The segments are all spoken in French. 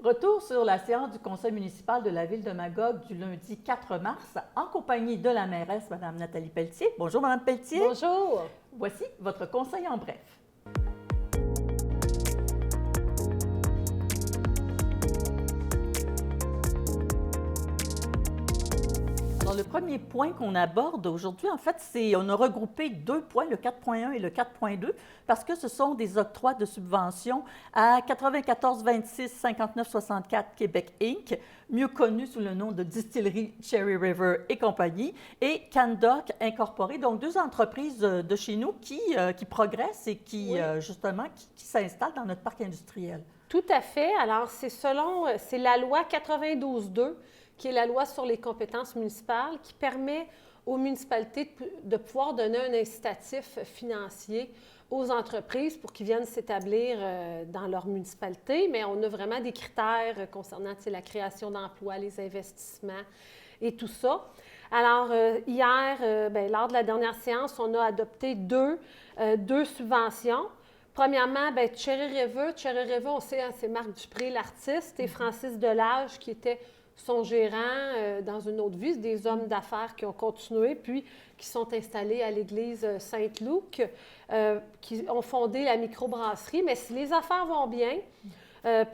Retour sur la séance du conseil municipal de la ville de Magog du lundi 4 mars en compagnie de la mairesse, Mme Nathalie Pelletier. Bonjour, Mme Pelletier. Bonjour. Voici votre conseil en bref. Alors, le premier point qu'on aborde aujourd'hui, en fait, on a regroupé deux points, le 4.1 et le 4.2, parce que ce sont des octrois de subventions à 94 26 59 64 Québec Inc., mieux connu sous le nom de Distillerie Cherry River et compagnie, et Candoc Incorporé, donc deux entreprises de chez nous qui progressent et qui, justement, qui s'installent dans notre parc industriel. Tout à fait. Alors, c'est la loi 92.2 qui est la loi sur les compétences municipales, qui permet aux municipalités de pouvoir donner un incitatif financier aux entreprises pour qu'ils viennent s'établir dans leur municipalité. Mais on a vraiment des critères concernant la création d'emplois, les investissements et tout ça. Alors, hier, lors de la dernière séance, on a adopté deux subventions. Premièrement, Cherry River, on sait, hein, c'est Marc Dupré, l'artiste, et Francis Delage, qui était son gérant dans une autre vie, des hommes d'affaires qui ont continué, puis qui sont installés à l'église Saint-Luc, qui ont fondé la microbrasserie. Mais si les affaires vont bien, les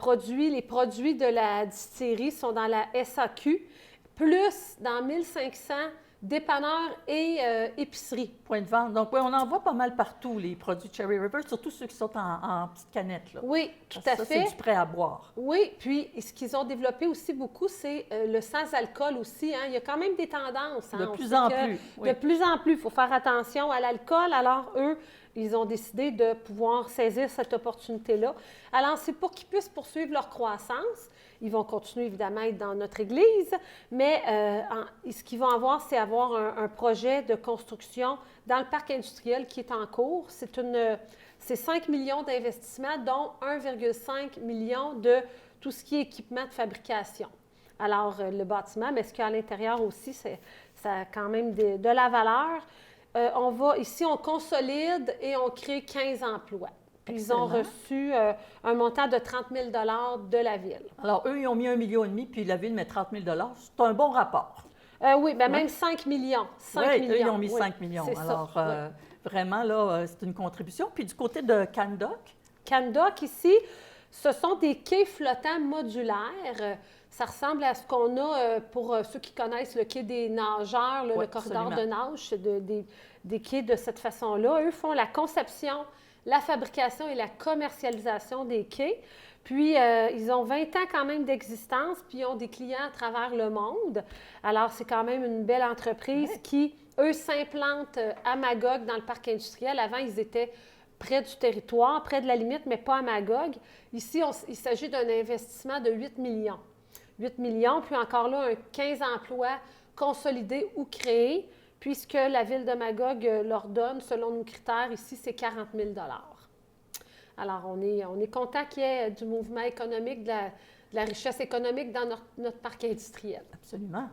produits de la distillerie sont dans la SAQ, plus dans 1500 dépanneurs et épiceries. Point de vente. Donc, oui, on en voit pas mal partout, les produits Cherry River, surtout ceux qui sont en petites canettes. Là. Oui, tout à fait. C'est du prêt à boire. Oui, puis ce qu'ils ont développé aussi beaucoup, c'est le sans-alcool aussi. Hein. Il y a quand même des tendances. Hein. De plus en plus. Oui. De plus en plus, il faut faire attention à l'alcool. Alors, eux, ils ont décidé de pouvoir saisir cette opportunité-là. Alors, c'est pour qu'ils puissent poursuivre leur croissance. Ils vont continuer, évidemment, à être dans notre église, mais ce qu'ils vont avoir, c'est avoir un projet de construction dans le parc industriel qui est en cours. C'est 5 millions d'investissements, dont 1,5 million de tout ce qui est équipement de fabrication. Alors, le bâtiment, mais ce qu'il y a à l'intérieur aussi, ça a quand même de la valeur. Ici, on consolide et on crée 15 emplois. Puis ils ont reçu un montant de 30 000 de la Ville. Alors, eux, ils ont mis 1,5 million, puis la Ville met 30 000 c'est un bon rapport. Oui, bien même 5 millions. 5 millions. Eux, ils ont mis 5 millions. Alors, vraiment, là, c'est une contribution. Puis du côté de Candoc? Candoc, ici, ce sont des quais flottants modulaires. Ça ressemble à ce qu'on a, pour ceux qui connaissent le quai des nageurs, le corridor de nage, c'est des quais de cette façon-là. Eux font la conception, la fabrication et la commercialisation des quais. Puis, ils ont 20 ans quand même d'existence, puis ils ont des clients à travers le monde. Alors, c'est quand même une belle entreprise qui, eux, s'implantent à Magog, dans le parc industriel. Avant, ils étaient près du territoire, près de la limite, mais pas à Magog. Ici, il s'agit d'un investissement de 8 millions. 8 millions, puis encore là, 15 emplois consolidés ou créés, puisque la Ville de Magog leur donne, selon nos critères, ici, c'est 40 000 Alors, on est content qu'il y ait du mouvement économique, de la richesse économique dans notre parc industriel. Absolument.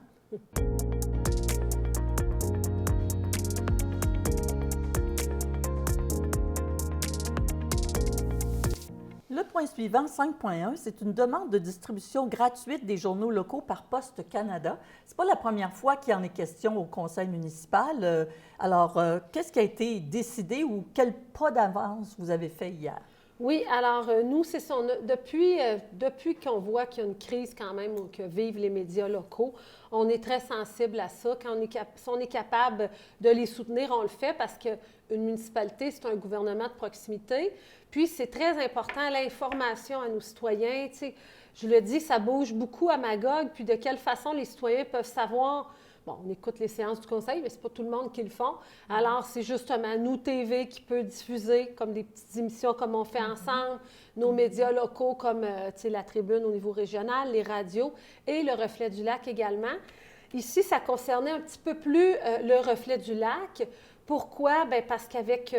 Le point suivant, 5.1, c'est une demande de distribution gratuite des journaux locaux par Poste Canada. Ce n'est pas la première fois qu'il y en est question au conseil municipal. Alors, qu'est-ce qui a été décidé ou quel pas d'avance vous avez fait hier? Oui, alors nous, c'est ça. Depuis qu'on voit qu'il y a une crise quand même ou que vivent les médias locaux, on est très sensible à ça. Si on est capable de les soutenir, on le fait parce qu'une municipalité, c'est un gouvernement de proximité. Puis, c'est très important, l'information à nos citoyens. Tu sais, je le dis, ça bouge beaucoup à Magog. Puis, de quelle façon les citoyens peuvent savoir. Bon, on écoute les séances du conseil, mais ce n'est pas tout le monde qui le font. Alors, c'est justement nous TV qui peut diffuser comme des petites émissions comme on fait ensemble, nos médias locaux comme la Tribune au niveau régional, les radios et le Reflet du Lac également. Ici, ça concernait un petit peu plus le Reflet du Lac. Pourquoi? Bien, parce qu'avec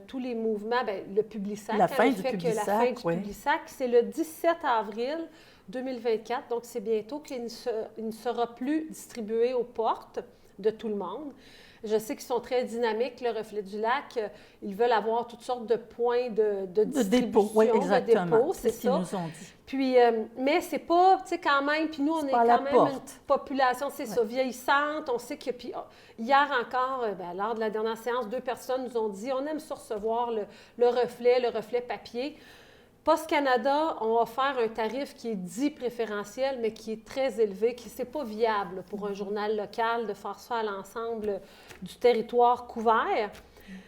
tous les mouvements, le Publisac, la fin du Publisac, c'est le 17 avril 2024, donc c'est bientôt qu'il ne sera plus distribué aux portes de tout le monde. Je sais qu'ils sont très dynamiques, le Reflet du Lac. Ils veulent avoir toutes sortes de points de distribution, oui, exactement. de dépôt, c'est ce qu'ils ça. nous ont dit. Puis, mais c'est pas, tu sais, quand même, puis nous, on est pas à la quand même porte. une population, c'est ça, vieillissante. On sait que, puis hier encore, lors de la dernière séance, 2 personnes nous ont dit, on aime ça recevoir le reflet papier. Post Canada ont offert un tarif qui est dit préférentiel, mais qui est très élevé, qui c'est pas viable pour un journal local de faire ça à l'ensemble du territoire couvert.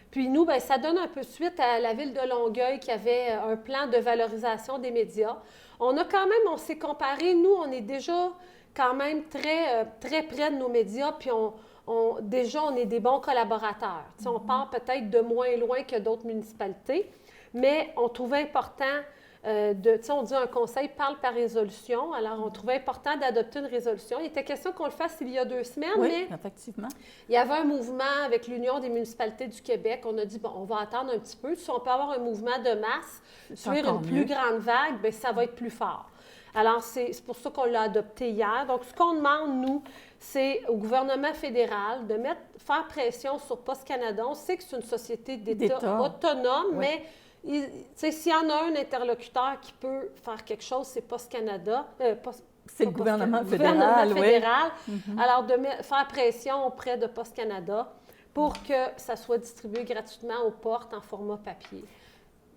Puis nous, bien, ça donne un peu suite à la ville de Longueuil qui avait un plan de valorisation des médias. On a quand même, on s'est comparé, nous, on est déjà quand même très, très près de nos médias, puis déjà, on est des bons collaborateurs. Tu sais, on part peut-être de moins loin que d'autres municipalités, mais on trouvait important tu sais, on dit un conseil parle par résolution. Alors, on trouvait important d'adopter une résolution. Il était question qu'on le fasse il y a 2 semaines, oui, mais effectivement. Il y avait un mouvement avec l'Union des municipalités du Québec. On a dit, bon, on va attendre un petit peu. Si on peut avoir un mouvement de masse, suivre une plus grande vague, bien, ça va être plus fort. Alors, c'est pour ça qu'on l'a adopté hier. Donc, ce qu'on demande, nous, c'est au gouvernement fédéral de faire pression sur Post Canada. On sait que c'est une société d'État autonome, mais s'il y en a un interlocuteur qui peut faire quelque chose, c'est Post Canada. C'est le gouvernement fédéral, oui. Alors, de faire pression auprès de Post Canada pour que ça soit distribué gratuitement aux portes en format papier.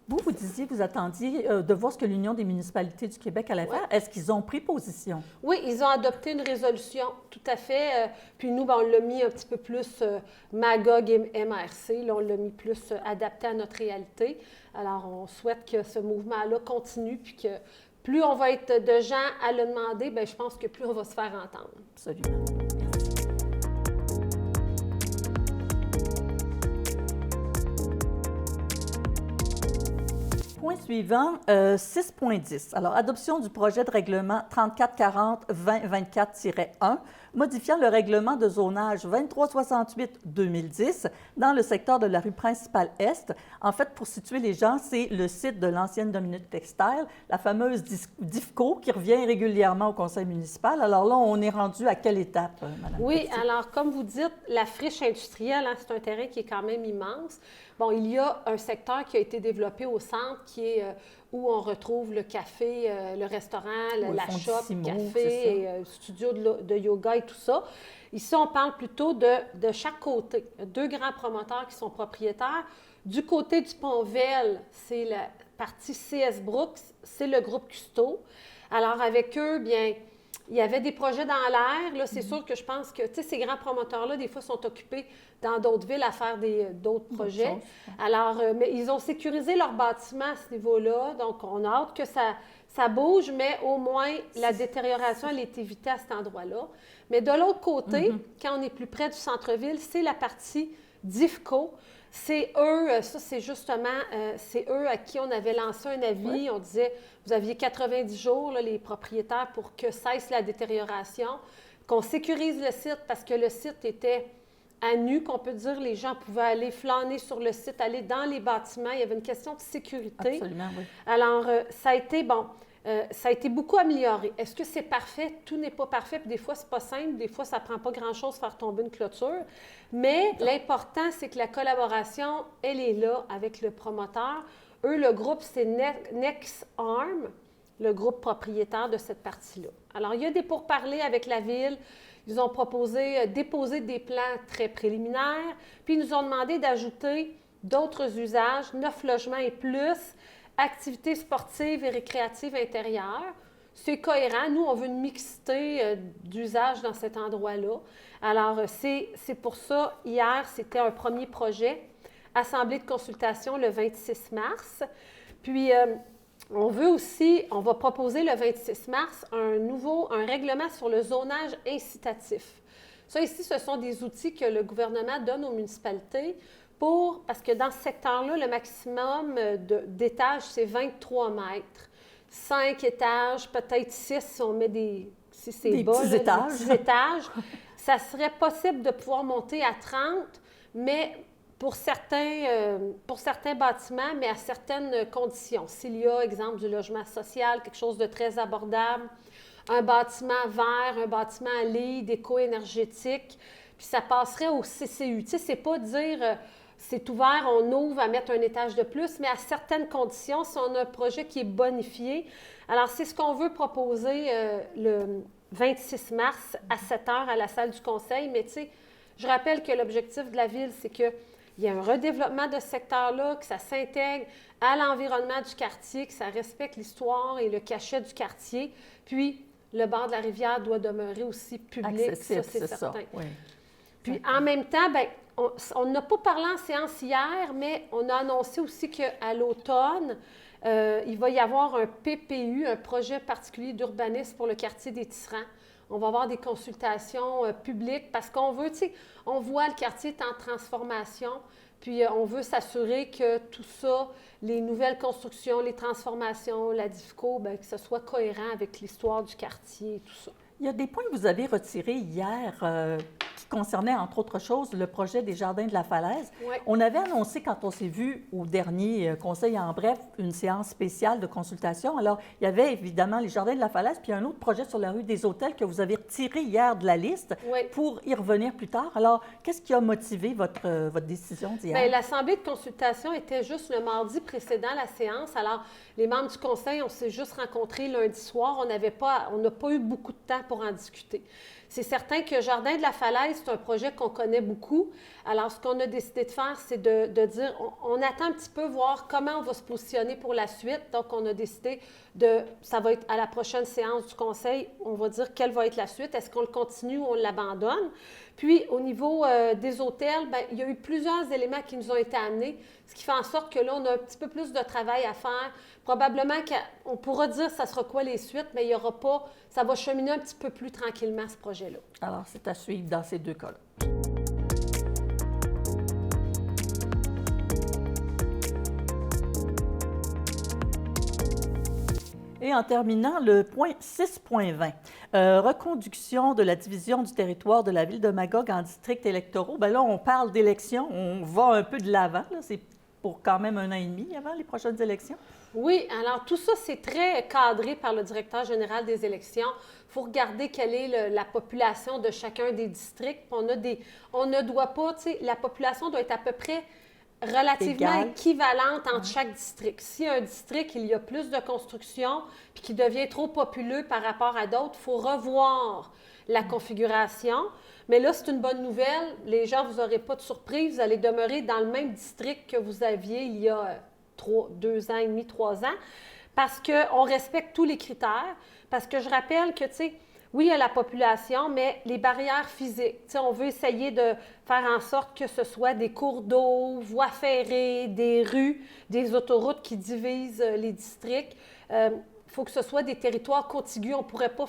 Vous disiez, vous attendiez de voir ce que l'Union des municipalités du Québec allait faire. Est-ce qu'ils ont pris position? Oui, ils ont adopté une résolution, tout à fait. Puis nous, bien, on l'a mis un petit peu plus Magog et MRC. Là, on l'a mis plus adapté à notre réalité. Alors, on souhaite que ce mouvement-là continue, puis que plus on va être de gens à le demander, bien, je pense que plus on va se faire entendre. Absolument. Point suivant, 6.10. Alors, adoption du projet de règlement 3440-2024-1, modifiant le règlement de zonage 2368-2010 dans le secteur de la rue principale Est. En fait, pour situer les gens, c'est le site de l'ancienne Dominique Textile, la fameuse DIFCO, qui revient régulièrement au conseil municipal. Alors là, on est rendu à quelle étape, Mme Oui, Petit? alors, comme vous dites, la friche industrielle, hein, c'est un terrain qui est quand même immense. Bon, il y a un secteur qui a été développé au centre qui est où on retrouve le café, le restaurant, la shop, le café, et studio de yoga et tout ça. Ici, on parle plutôt de chaque côté. 2 grands promoteurs qui sont propriétaires. Du côté du Pont-Vel, c'est la partie CS Brooks, c'est le groupe Custo. Alors, avec eux, bien, il y avait des projets dans l'air. Là, c'est sûr que je pense que, tu sais, ces grands promoteurs-là, des fois, sont occupés dans d'autres villes à faire d'autres projets. Alors, mais ils ont sécurisé leur bâtiment à ce niveau-là. Donc, on a hâte que ça bouge, mais au moins, la détérioration, elle est évitée à cet endroit-là. Mais de l'autre côté, quand on est plus près du centre-ville, c'est la partie DIFCO. C'est eux, ça c'est justement, c'est eux à qui on avait lancé un avis. Oui. On disait, vous aviez 90 jours, là, les propriétaires, pour que cesse la détérioration, qu'on sécurise le site parce que le site était à nu, qu'on peut dire, les gens pouvaient aller flâner sur le site, aller dans les bâtiments. Il y avait une question de sécurité. Absolument, oui. Alors, ça a été, ça a été beaucoup amélioré. Est-ce que c'est parfait? Tout n'est pas parfait, puis des fois, c'est pas simple. Des fois, ça prend pas grand-chose de faire tomber une clôture. Mais l'important, c'est que la collaboration, elle est là avec le promoteur. Eux, le groupe, c'est Nexarm, le groupe propriétaire de cette partie-là. Alors, il y a des pourparlers avec la ville. Ils ont déposé des plans très préliminaires, puis ils nous ont demandé d'ajouter d'autres usages, 9 logements et plus, activités sportives et récréatives intérieures. C'est cohérent. Nous, on veut une mixité d'usages dans cet endroit-là. Alors, c'est pour ça, hier, c'était un premier projet, assemblée de consultation le 26 mars. Puis, on va proposer le 26 mars un règlement sur le zonage incitatif. Ça, ici, ce sont des outils que le gouvernement donne aux municipalités parce que dans ce secteur-là, le maximum d'étages, c'est 23 mètres. 5 étages, peut-être 6 si on met des petits étages. Ça serait possible de pouvoir monter à 30, mais pour certains bâtiments, mais à certaines conditions. S'il y a, exemple, du logement social, quelque chose de très abordable, un bâtiment vert, un bâtiment LEED, éco-énergétique. puis ça passerait au CCU. Tu sais, c'est pas dire c'est ouvert, on ouvre à mettre un étage de plus, mais à certaines conditions, si on a un projet qui est bonifié. Alors, c'est ce qu'on veut proposer le 26 mars à 7 h à la salle du conseil. Mais tu sais, je rappelle que l'objectif de la Ville, c'est qu'il y ait un redéveloppement de ce secteur-là, que ça s'intègre à l'environnement du quartier, que ça respecte l'histoire et le cachet du quartier. Puis, le bord de la rivière doit demeurer aussi public, accessible, ça, c'est certain. Ça, oui. Puis, en même temps, bien, on n'a pas parlé en séance hier, mais on a annoncé aussi qu'à l'automne, il va y avoir un PPU, un projet particulier d'urbanisme pour le quartier des Tisserands. On va avoir des consultations publiques parce qu'on veut, tu sais, on voit le quartier est en transformation, puis on veut s'assurer que tout ça, les nouvelles constructions, les transformations, la DIFCO, bien, que ce soit cohérent avec l'histoire du quartier et tout ça. Il y a des points que vous avez retirés hier qui concernaient, entre autres choses, le projet des Jardins de la Falaise. Oui. On avait annoncé, quand on s'est vu au dernier Conseil en bref, une séance spéciale de consultation. Alors, il y avait évidemment les Jardins de la Falaise, puis un autre projet sur la rue des Hôtels que vous avez retiré hier de la liste pour y revenir plus tard. Alors, qu'est-ce qui a motivé votre décision d'hier? Bien, l'Assemblée de consultation était juste le mardi précédent la séance. Alors, les membres du Conseil, on s'est juste rencontrés lundi soir. On n'a pas eu beaucoup de temps pour en discuter. C'est certain que Jardin de la Falaise, c'est un projet qu'on connaît beaucoup. Alors, ce qu'on a décidé de faire, c'est de dire, on attend un petit peu, voir comment on va se positionner pour la suite. Donc, on a décidé ça va être à la prochaine séance du Conseil, on va dire quelle va être la suite. Est-ce qu'on le continue ou on l'abandonne? Puis, au niveau des hôtels, bien, il y a eu plusieurs éléments qui nous ont été amenés, ce qui fait en sorte que là, on a un petit peu plus de travail à faire. Probablement qu'on pourra dire ça sera quoi les suites, mais il n'y aura pas, ça va cheminer un petit peu plus tranquillement, ce projet-là. Alors, c'est à suivre dans ces deux cas-là. Et en terminant, le point 6.20, reconduction de la division du territoire de la ville de Magog en districts électoraux. Bien là, on parle d'élections, on va un peu de l'avant, c'est pour quand même 1 an et demi avant les prochaines élections. Oui, alors tout ça, c'est très cadré par le directeur général des élections. Il faut regarder quelle est la population de chacun des districts. On ne doit pas, tu sais, la population doit être à peu près relativement équivalente entre chaque district. Si un district, il y a plus de construction puis qui devient trop populeux par rapport à d'autres, il faut revoir la configuration. Mais là, c'est une bonne nouvelle. Les gens, vous n'aurez pas de surprise. Vous allez demeurer dans le même district que vous aviez il y a 2 ans et demi, 3 ans, parce qu'on respecte tous les critères. Parce que je rappelle que, tu sais, oui, il y a la population, mais les barrières physiques. Tu sais, on veut essayer de faire en sorte que ce soit des cours d'eau, voies ferrées, des rues, des autoroutes qui divisent les districts. Il faut que ce soit des territoires contigus. On ne pourrait pas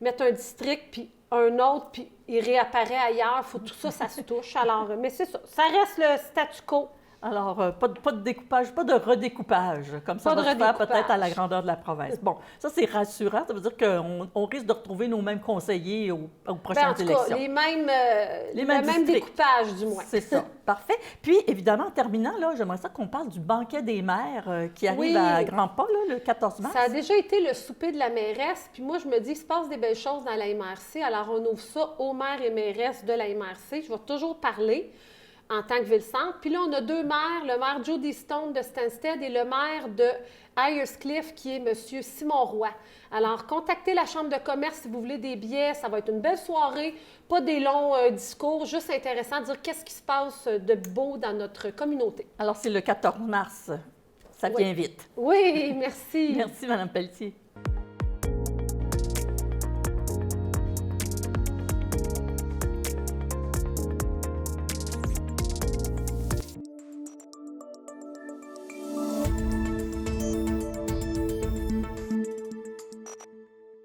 mettre un district, puis un autre, puis il réapparaît ailleurs. Faut tout ça, ça se touche. Alors, mais c'est ça. Ça reste le statu quo. Alors, pas de découpage, pas de redécoupage, comme ça va se faire peut-être à la grandeur de la province. Bon, ça, c'est rassurant. Ça veut dire qu'on risque de retrouver nos mêmes conseillers aux prochaines élections. En tout cas, le même découpage, du moins. C'est ça. Parfait. Puis, évidemment, en terminant, là, j'aimerais ça qu'on parle du banquet des maires qui arrive à grands pas, là, le 14 mars. Ça a déjà été le souper de la mairesse. Puis moi, je me dis, il se passe des belles choses dans la MRC. Alors, on ouvre ça aux maires et mairesses de la MRC. Je vais toujours parler en tant que ville-centre. Puis là, on a 2 maires, le maire Jody Stone de Stansted et le maire de Ayerscliff, qui est M. Simon Roy. Alors, contactez la Chambre de commerce si vous voulez des billets. Ça va être une belle soirée, pas des longs discours, juste intéressant de dire qu'est-ce qui se passe de beau dans notre communauté. Alors, c'est le 14 mars. Ça vient vite. Oui, merci. Merci, Mme Pelletier.